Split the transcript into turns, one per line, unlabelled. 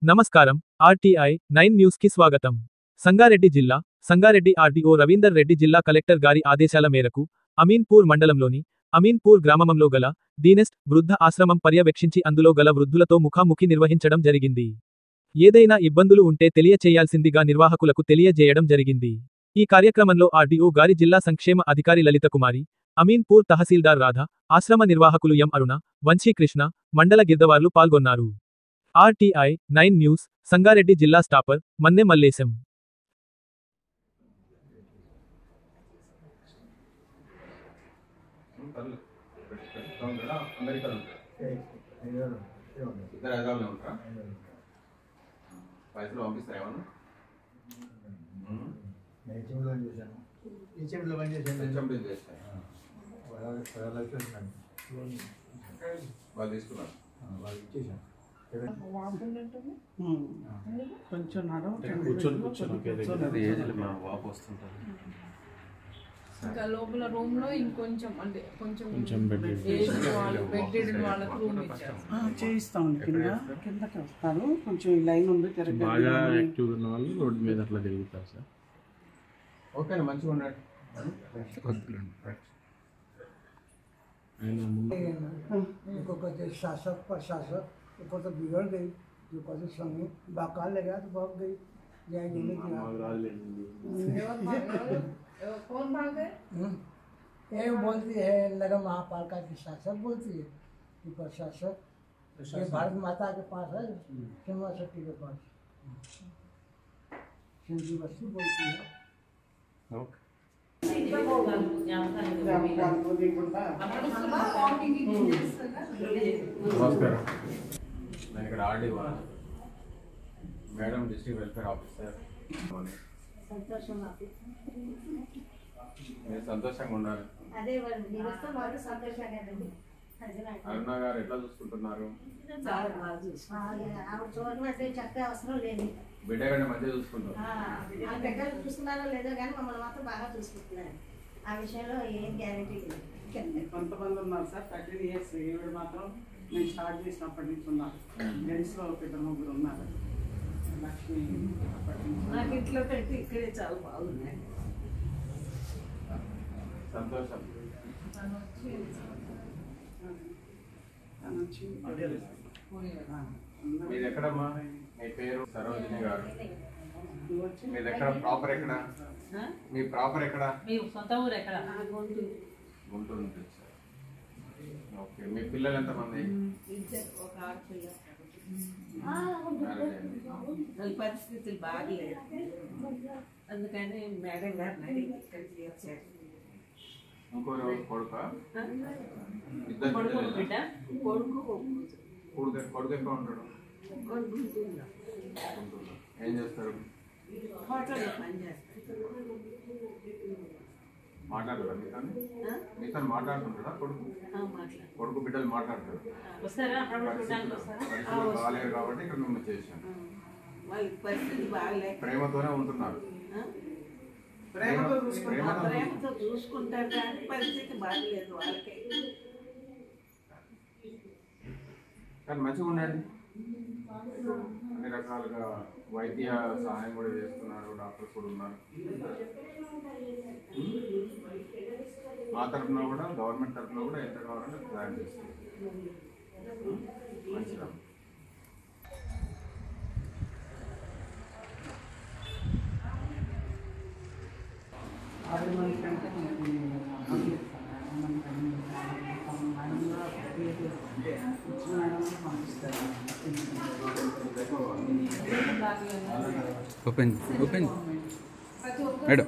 నమస్కారం RTI 9 news కి స్వాగతం. సంగారెడ్డి జిల్లా సంగారెడ్డి ఆర్డీఓ రవీందర్ రెడ్డి జిల్లా కలెక్టర్ గారి ఆదేశాల మేరకు అమీన్పూర్ మండలంలోని అమీన్పూర్ గ్రామమంలో గల దీనెస్ట్ వృద్ధ ఆశ్రమం పర్యవేక్షించి అందులో గల వృద్ధులతో ముఖాముఖి నిర్వహించడం జరిగింది. ఏదైనా ఇబ్బందులు ఉంటే తెలియచేయాల్సిందిగా నిర్వాహకులకు తెలియజేయడం జరిగింది. ఈ కార్యక్రమంలో ఆర్డీఓ గారి జిల్లా సంక్షేమ అధికారి లలిత కుమారి, అమీన్పూర్ తహసీల్దార్ రాధ, ఆశ్రమ నిర్వాహకులు ఎం అరుణ, వంశీకృష్ణ, మండల గిర్దవార్లు పాల్గొన్నారు. ఆర్టీఐ 9 న్యూస్ సంగారెడ్డి జిల్లా స్టాపర్ మన్నె మల్లేశం.
కొంచెం ఇంకా లోపల రూమ్ లో ఇంకొంచెం అంటే కొంచెం బెడ్ వాళ్ళకి రూమ్ ఇచ్చారు.
చేయిస్తాం కిందకి వస్తారు. కొంచెం ఈ లైన్ ఉంది
బాగా యాక్టివ్ ఉన్న వాళ్ళు రోడ్డు మీద అట్లా తిరుగుతారు సార్.
ఓకేనా, మంచిగా ఉన్నాడు.
इनको कहते शासक प्रशासक ऊपर तो बिगड़ गई, जो कहते संगे बाकाल लगा तो भाग गई।
कौन भाग गए?
ये बोलती है नगर महापालिका की शासक बोलती है कि प्रशासक ये भारत माता के पास है, सीमा शक्ति के पास सिंधी बस्ती बोलती है।
నమస్కారం, నేను ఇక్కడ RDO madam, district welfare officer. మీరు సంతోషంగా ఉండాలి. అరుణ గారు ఎట్లా చూసుకుంటున్నారు? బిడ్డ కంటే మంచిగా చూసుకుంటారు.
చూస్తున్నారో లేదో కానీ మమ్మల్ని మాత్రం బాగా చూసుకుంటున్నారు. ఆ విషయంలో ఏం గ్యారెంటీ లేదు.
కొంతమంది ఉన్నారు సార్ 13 years. ఈవిడ మాత్రం నేను స్టార్ట్ చేసినప్పటి నుంచి ఉన్నారు. జెంట్స్ లో 2 ఉన్నారు. లక్ష్మి
నాకు ఇంట్లో పెట్టి ఇక్కడే చాలా బాగున్నాయి.
సంతోషం. మీది ఎక్కడమ్మా? మీ పేరు సరోజిని గారు. మీది ఎక్కడ? ప్రాపర్ ఎక్కడ? మీ ప్రాపర్ ఎక్కడ?
సొంత ఊరు ఎక్కడ?
గుంటూరు నుంచి వచ్చారు. ఓకే, మీ పిల్లలు ఎంతమంది?
ఒక ఆడపిల్ల. పరిస్థితులు బాగలేదు, అందుకని మేడం గారిని అడిగి ఇక్కడికి వచ్చారు.
ఇంకోరు కొడుక? ఇద్దరు
బిడ్డ, కొడుకు
కొడుకు ఎక్కడ ఉంటాడు? ఏం చేస్తారు?
హోటల్లో పనిచేస్తారు.
మాట్లాడతారా మీతో మాట్లాడుతుంటాడా కొడుకు? కొడుకు బిడ్డలు మాట్లాడతారు. పరిస్థితులు బాగాలేరు కాబట్టి ఇక్కడ మిమ్మల్ని చేశాను.
వాళ్ళకి పరిస్థితి బాగలేదు,
ప్రేమతోనే ఉంటున్నారు.
ప్రేమతో చూసుకుంటారు కానీ పరిస్థితి బాగలేదు వాళ్ళకి.
కానీ మంచిగా ఉండండి. అన్ని రకాలుగా వైద్య సహాయం కూడా చేస్తున్నారు, డాక్టర్స్ కూడా ఉన్నారు. మా తరఫున కూడా, గవర్నమెంట్ తరఫున కూడా ఎంత కావాలంటే ప్లాన్ చేస్తుంది. మంచిగా
ఓపెన్ మేడం.